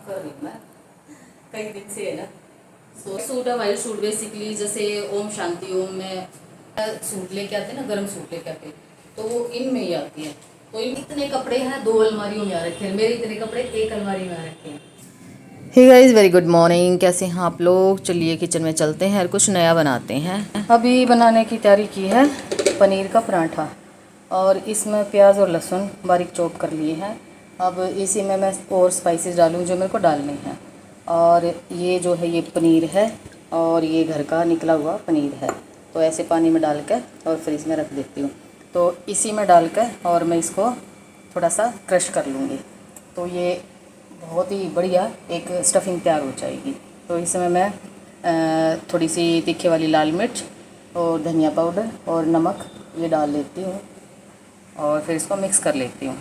कर रही हूँ मैं कई दिन से, है ना। सूट है, वाइट सूट बेसिकली, जैसे ओम शांति ओम में सूट लेके आते हैं ना, गर्म सूट लेके आते हैं, तो वो इनमें ही आती है। तो इतने कपड़े हैं, 2 अलमारियों में आ रखे हैं मेरे, इतने कपड़े 1 अलमारी में आ रखे हैं। Hey guys, very good morning, कैसे हैं आप लोग। चलिए किचन में चलते हैं और कुछ नया बनाते हैं। अभी बनाने की तैयारी की है पनीर का पराठा, और इसमें प्याज और लहसुन बारीक चॉप कर लिए हैं। अब इसी में मैं और स्पाइसेस डालूँ जो मेरे को डालने हैं। और ये जो है ये पनीर है, और ये घर का निकला हुआ पनीर है। तो ऐसे पानी में डाल कर और फ्रिज में रख देती हूँ। तो इसी में डाल कर और मैं इसको थोड़ा सा क्रश कर लूँगी, तो ये बहुत ही बढ़िया एक स्टफिंग तैयार हो जाएगी। तो इसमें मैं थोड़ी सी तीखे वाली लाल मिर्च और धनिया पाउडर और नमक ये डाल लेती हूँ, और फिर इसको मिक्स कर लेती हूँ।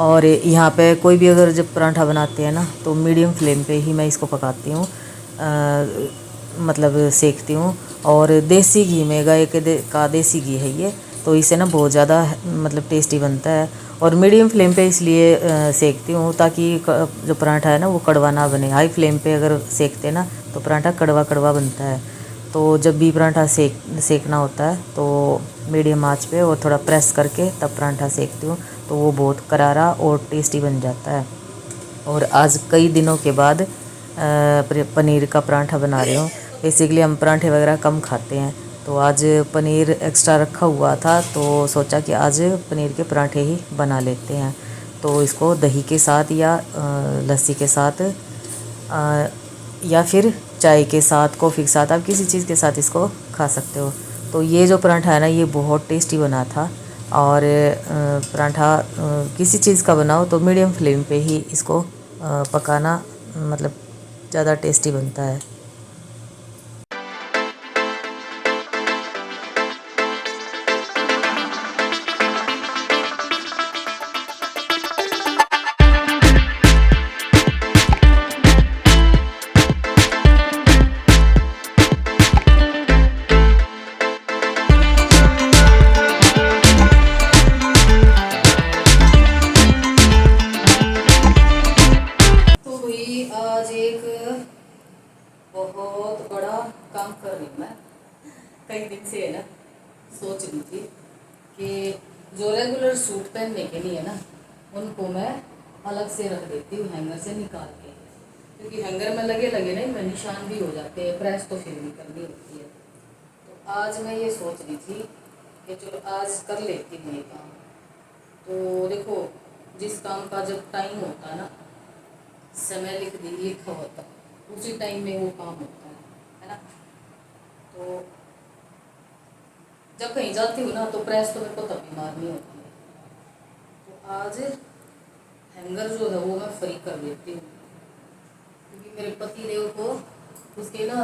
और यहाँ पे कोई भी अगर जब पराठा बनाते हैं ना, तो मीडियम फ्लेम पे ही मैं इसको पकाती हूँ, मतलब सेकती हूँ। और देसी घी में, गाय के का देसी घी है ये, तो इससे ना बहुत ज़्यादा मतलब टेस्टी बनता है। और मीडियम फ्लेम पे इसलिए सेकती हूँ ताकि जो पराठा है ना वो कड़वा ना बने। हाई फ्लेम पे अगर सेकते ना तो पराठा कड़वा कड़वा बनता है। तो जब भी पराठा सेकना होता है तो मीडियम आंच पे और थोड़ा प्रेस करके तब पराठा सेकती हूँ, तो वो बहुत करारा और टेस्टी बन जाता है। और आज कई दिनों के बाद पनीर का पराठा बना रही हूँ। बेसिकली हम पराठे वगैरह कम खाते हैं, तो आज पनीर एक्स्ट्रा रखा हुआ था, तो सोचा कि आज पनीर के पराठे ही बना लेते हैं। तो इसको दही के साथ या लस्सी के साथ या फिर चाय के साथ, कॉफ़ी के साथ, आप किसी चीज़ के साथ इसको खा सकते हो। तो ये जो पराठा है ना ये बहुत टेस्टी बना था। और पराठा किसी चीज़ का बनाओ तो मीडियम फ्लेम पे ही इसको पकाना, मतलब ज़्यादा टेस्टी बनता है। आज एक बहुत बड़ा काम कर रही हूँ मैं कई दिन से, है ना। सोच रही थी कि जो रेगुलर सूट पहनने के लिए है ना, उनको मैं अलग से रख देती हूँ हैंगर से निकाल के, क्योंकि हैंगर में लगे लगे ना इनमें निशान भी हो जाते हैं, प्रेस तो फिर भी करनी होती है। तो आज मैं ये सोच रही थी कि चलो आज कर लेती हूँ ये काम। तो देखो, जिस काम का जब टाइम होता है ना, समय लिखा होता है, उसी टाइम में वो काम होता है ना। तो जब कहीं जाती हूँ ना तो प्रेस तो मेरे को तभी मारनी होती है। तो आज हैंगर जो है वो मैं फ्री कर देती हूँ, क्योंकि मेरे पति देव को उसके ना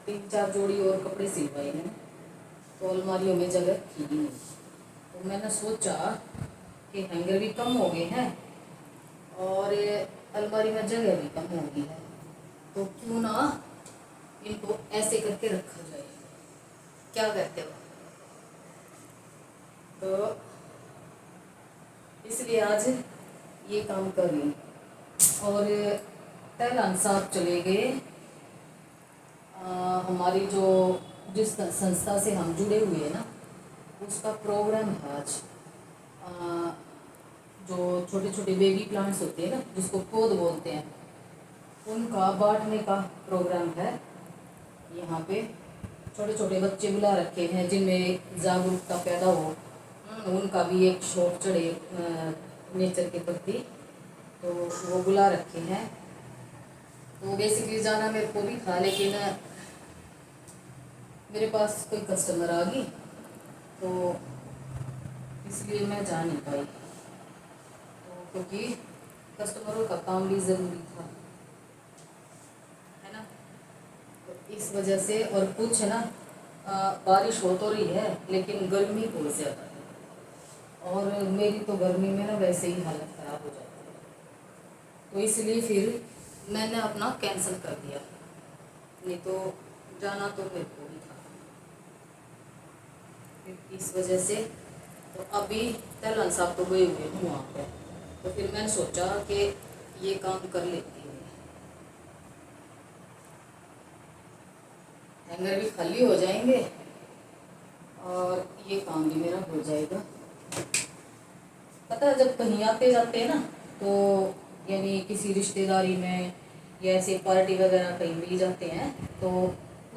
3-4 जोड़ी और कपड़े सिलवाए हैं, तो अलमारियों में जगह थी ही नहीं। तो मैंने सोचा कि हैंगर भी कम हो गए हैं और अलमारी में जगह भी कम हो गई है, तो क्यों ना इनको ऐसे करके रखा जाए। क्या कहते हो? तो इसलिए आज ये काम कर रही हूँ। और तहलान साहब चले गए। हमारी जो जिस संस्था से हम जुड़े हुए हैं ना, उसका प्रोग्राम है आज। जो छोटे छोटे बेबी प्लांट्स होते हैं ना, जिसको पौध बोलते हैं, उनका बांटने का प्रोग्राम है यहाँ पे। छोटे छोटे बच्चे बुला रखे हैं जिनमें जागरूकता पैदा हो, उनका भी एक शौक चढ़े नेचर के प्रति, तो वो बुला रखे हैं। तो बेसिकली जाना मेरे को भी था, लेकिन मेरे पास कोई कस्टमर आ गई, तो इसलिए मैं जा नहीं पाई। तो क्योंकि कस्टमरों का काम भी ज़रूरी था, है ना। तो इस वजह से, और कुछ है ना, बारिश हो तो रही है लेकिन गर्मी बहुत ज़्यादा है, और मेरी तो गर्मी में ना वैसे ही हालत ख़राब हो जाती है। तो इसलिए फिर मैंने अपना कैंसिल कर दिया, नहीं तो जाना तो मेरे को भी था। फिर इस वजह से तो अभी तहलान साहब तो गए हुए हूँ वहाँ पे, तो फिर मैंने सोचा कि ये काम कर लेती हूँ, हैंगर भी खाली हो जाएंगे और ये काम भी मेरा हो जाएगा। पता है, जब कहीं आते जाते हैं ना, तो यानी किसी रिश्तेदारी में या ऐसे पार्टी वगैरह कहीं मिल जाते हैं, तो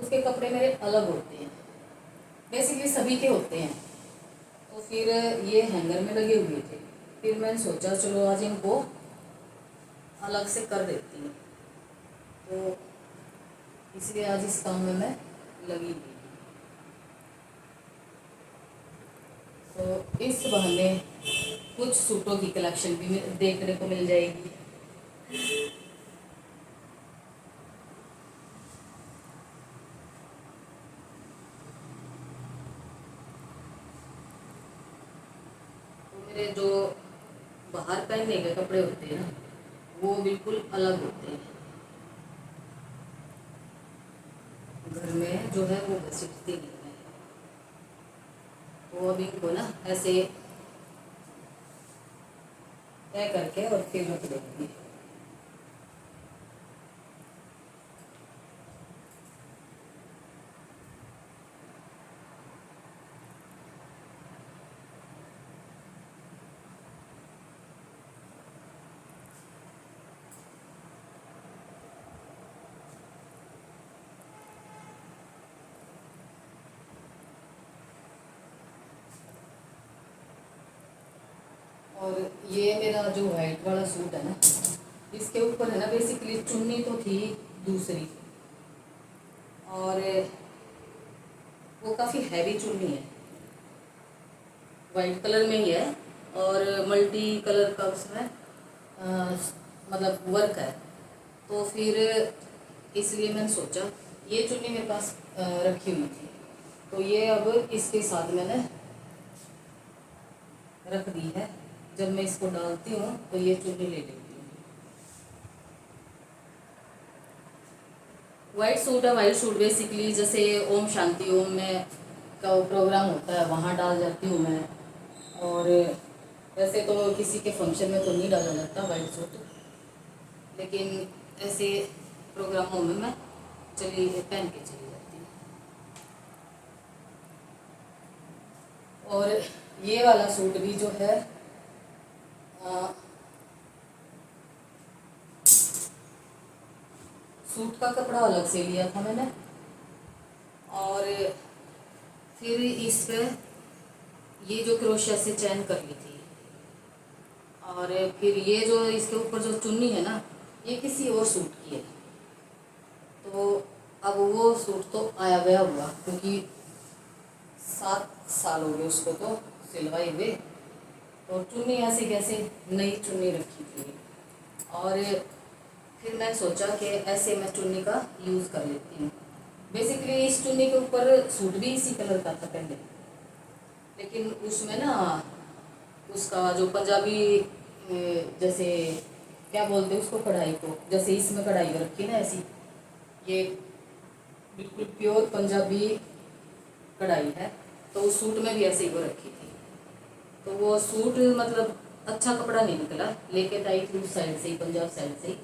उसके कपड़े मेरे अलग होते हैं, बेसिकली सभी के होते हैं। तो फिर ये हैंगर में लगे हुए थे, फिर मैंने सोचा चलो आज इनको अलग से कर देती हूँ, तो इसलिए आज इस काम में मैं लगी हुई। तो इस बहाने कुछ सूटों की कलेक्शन भी देखने को मिल जाएगी। तो मेरे जो बाहर पहनने के कपड़े होते हैं ना, वो बिल्कुल अलग होते हैं। घर में जो है वो घसीटती नहीं है, वो अभी इनको ना ऐसे तय करके और फिर रख देंगे। और ये मेरा जो वाइट वाला सूट है ना, इसके ऊपर है ना बेसिकली चुन्नी तो थी दूसरी, और वो काफ़ी हैवी चुन्नी है, वाइट कलर में ही है और मल्टी कलर का उसमें मतलब वर्क है। तो फिर इसलिए मैंने सोचा, ये चुन्नी मेरे पास रखी हुई थी, तो ये अब इसके साथ मैंने रख दी है। जब मैं इसको डालती हूँ तो ये चुन्नी ले लेती हूँ। वाइट सूट है, वाइट सूट बेसिकली जैसे ओम शांति ओम में का वो प्रोग्राम होता है, वहाँ डाल जाती हूँ मैं। और वैसे तो किसी के फंक्शन में तो नहीं डाला जाता वाइट सूट, लेकिन ऐसे प्रोग्रामों में मैं चली पहन के चली जाती हूँ। और ये वाला सूट भी जो है सूट का कपड़ा अलग से लिया था मैंने, और फिर इस पे ये जो क्रोशिया से चैन कर ली थी। और फिर ये जो इसके ऊपर जो चुन्नी है ना, ये किसी और सूट की है। तो अब वो सूट तो आया गया हुआ, क्योंकि 7 साल हो गए उसको तो सिलवाए हुए। और चुन्नी ऐसे कैसे नई चुन्नी रखी थी। और फिर मैं सोचा कि ऐसे मैं चुन्नी का यूज़ कर लेती हूँ। बेसिकली इस चुन्नी के ऊपर सूट भी इसी कलर का था पहले, लेकिन उसमें ना उसका जो पंजाबी जैसे क्या बोलते हैं उसको, कढ़ाई को, जैसे इसमें कढ़ाई रखी ना ऐसी, ये बिल्कुल प्योर पंजाबी कढ़ाई है। तो उस सूट में भी ऐसे ही वो रखी थी। तो वो सूट मतलब अच्छा कपड़ा नहीं निकला, लेके आई थी उस साइड से ही, पंजाब साइड से ही,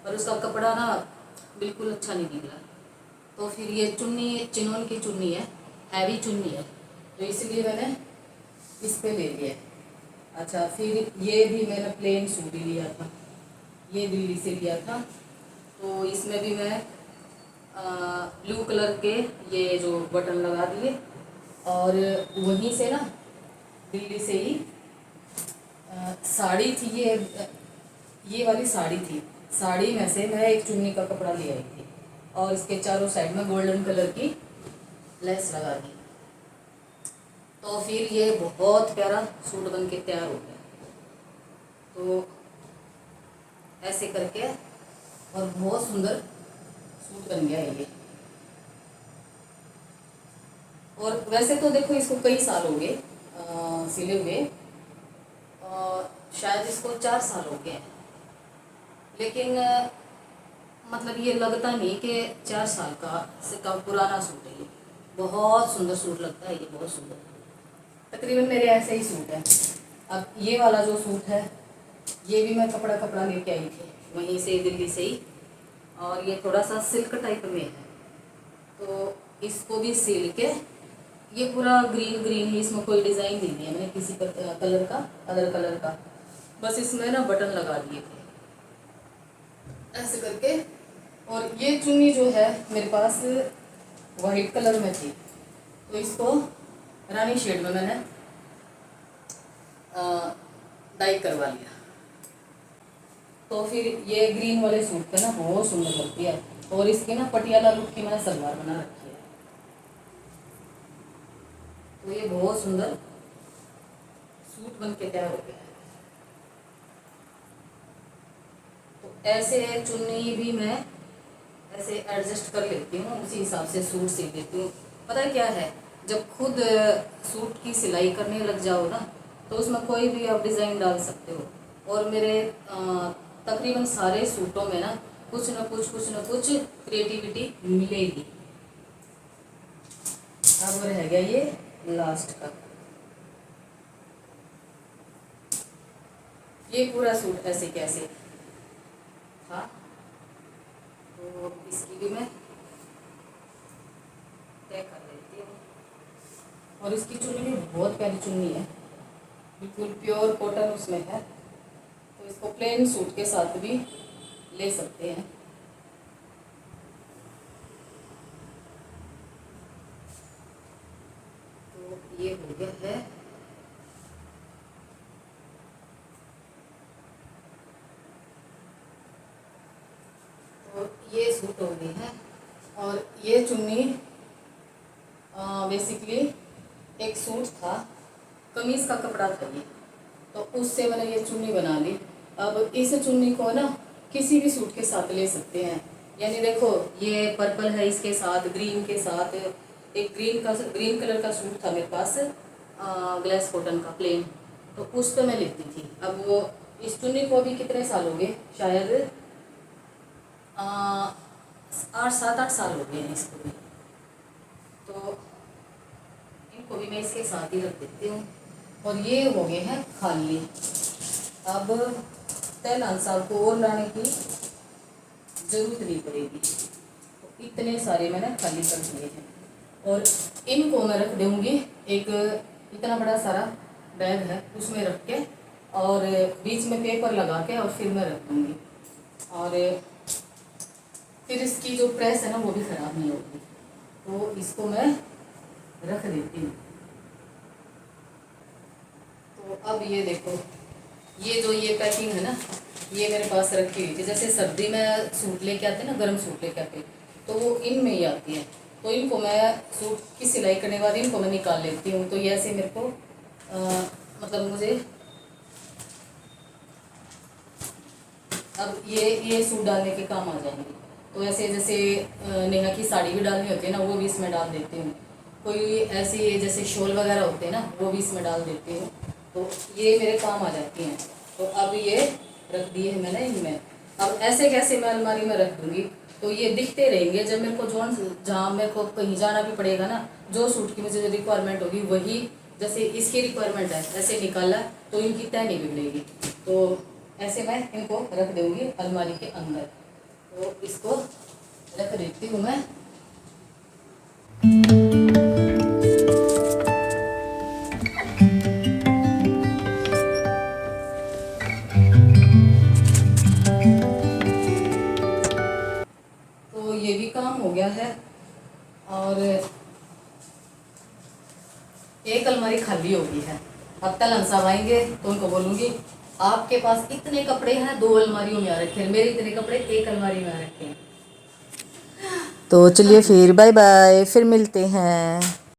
और उसका कपड़ा ना बिल्कुल अच्छा नहीं निकला। तो फिर ये चुन्नी चिनोन की चुन्नी है, हैवी चुन्नी है, तो इसलिए मैंने इस पे ले लिया। अच्छा, फिर ये भी मैंने प्लेन सूट ही लिया था, ये दिल्ली से लिया था। तो इसमें भी मैं ब्लू कलर के ये जो बटन लगा दिए, और वहीं से ना दिल्ली से ही साड़ी थी, ये वाली साड़ी थी। साड़ी में से मैं एक चुन्नी का कपड़ा ले आई थी, और इसके चारों साइड में गोल्डन कलर की लेस लगा दी। तो फिर ये बहुत प्यारा सूट बन के तैयार हो गया। तो ऐसे करके, और बहुत सुंदर सूट बन गया है ये। और वैसे तो देखो इसको कई साल हो गए सिले हुए, शायद इसको 4 साल हो गए हैं, लेकिन मतलब ये लगता नहीं कि 4 साल का पुराना सूट है। ये बहुत सुंदर सूट लगता है, ये बहुत सुंदर। तकरीबन मेरे ऐसे ही सूट है। अब ये वाला जो सूट है, ये भी मैं कपड़ा लेके आई थी वहीं से, दिल्ली से ही, और ये थोड़ा सा सिल्क टाइप में है। तो इसको भी सिल के, ये पूरा ग्रीन ग्रीन है, इसमें कोई डिज़ाइन नहीं दिया मैंने किसी कलर का, अदर कलर का, बस इसमें ना बटन लगा दिए थे ऐसे करके। और ये चुन्नी जो है मेरे पास वाइट कलर में थी, तो इसको रानी शेड में मैंने डाई करवा लिया। तो फिर ये ग्रीन वाले सूट पे ना बहुत सुंदर लगती है। और इसकी ना पटियाला लुक की मैंने सलवार बना रखी है, तो ये बहुत सुंदर सूट बन के तैयार हो गया है। तो ऐसे चुन्नी भी मैं ऐसे एडजस्ट कर लेती हूँ, उसी हिसाब से सूट सिल लेती हूँ। पता है क्या है, जब खुद सूट की सिलाई करने लग जाओ ना, तो उसमें कोई भी आप डिज़ाइन डाल सकते हो। और मेरे तकरीबन सारे सूटों में ना कुछ न कुछ क्रिएटिविटी मिलेगी। अब रह गया ये लास्ट का, ये पूरा सूट ऐसे कैसे था, तो इसकी भी मैं तय कर देती हूँ। और इसकी चुन्नी भी बहुत प्यारी चुन्नी है, बिल्कुल प्योर कॉटन उसमें है। तो इसको प्लेन सूट के साथ भी ले सकते हैं। तो ये हो गया है। तो ये सूट हो गई है। और ये चुन्नी बेसिकली एक सूट था, कमीज़ का कपड़ा था ये, तो उससे मैंने ये चुन्नी बना ली। अब इस चुन्नी को ना किसी भी सूट के साथ ले सकते हैं। यानी देखो, ये पर्पल है, इसके साथ ग्रीन के साथ, एक ग्रीन कलर का सूट था मेरे पास, ग्लास कॉटन का प्लेन, तो उस पर मैं लेती थी। अब वो इस चुन्नी को भी कितने साल हो गए, शायद 7-8 साल हो गए हैं इसको भी। तो इनको भी मैं इसके साथ ही रख देती हूँ। और ये हो गए हैं खाली। अब तैलान साहब को और लाने की ज़रूरत नहीं पड़ेगी। तो इतने सारे मैंने खाली कर दिए हैं, और इनको मैं रख दूँगी एक इतना बड़ा सारा बैग है उसमें रख के, और बीच में पेपर लगा के, और फिर मैं रख दूँगी। और फिर इसकी जो प्रेस है ना वो भी ख़राब नहीं होगी। तो इसको मैं रख देती हूँ। तो अब ये देखो, ये जो ये पैकिंग है ना, ये मेरे पास रखी हुई थी। जैसे सर्दी में सूट लेके आते ना, गर्म सूट लेके आते, तो वो इनमें ही आती है। तो इनको मैं सूट की सिलाई करने के बाद इनको मैं निकाल लेती हूँ। तो ये ऐसे मेरे को मतलब मुझे अब ये सूट डालने के काम आ जाएंगे। तो ऐसे जैसे नेहा की साड़ी भी डालनी होती है ना, वो भी इसमें डाल देती हूँ। कोई ऐसे जैसे शॉल वगैरह होते हैं ना, वो भी इसमें डाल देती हूँ। तो ये मेरे काम आ जाती हैं। तो अब ये रख दिए हैं मैंने इनमें। अब ऐसे कैसे मैं अलमारी में रख दूँगी, तो ये दिखते रहेंगे। जब मेरे को जहाँ मेरे को कहीं जाना भी पड़ेगा ना, जो सूट की मुझे जो रिक्वायरमेंट होगी वही, जैसे इसकी रिक्वायरमेंट है ऐसे निकाला तो इनकी तय नहीं बिगड़ेगी। तो ऐसे मैं इनको रख दूँगी अलमारी के अंदर। तो इसको रख देती हूँ मैं। तो ये भी काम हो गया है। और एक अलमारी खाली हो गई है। अब तलन साहब आएंगे तो उनको बोलूँगी आपके पास इतने कपड़े हैं 2 अलमारियों में आ रखे हैं, मेरे इतने कपड़े एक अलमारी में आ रखे हैं। तो चलिए फिर बाय बाय, फिर मिलते हैं।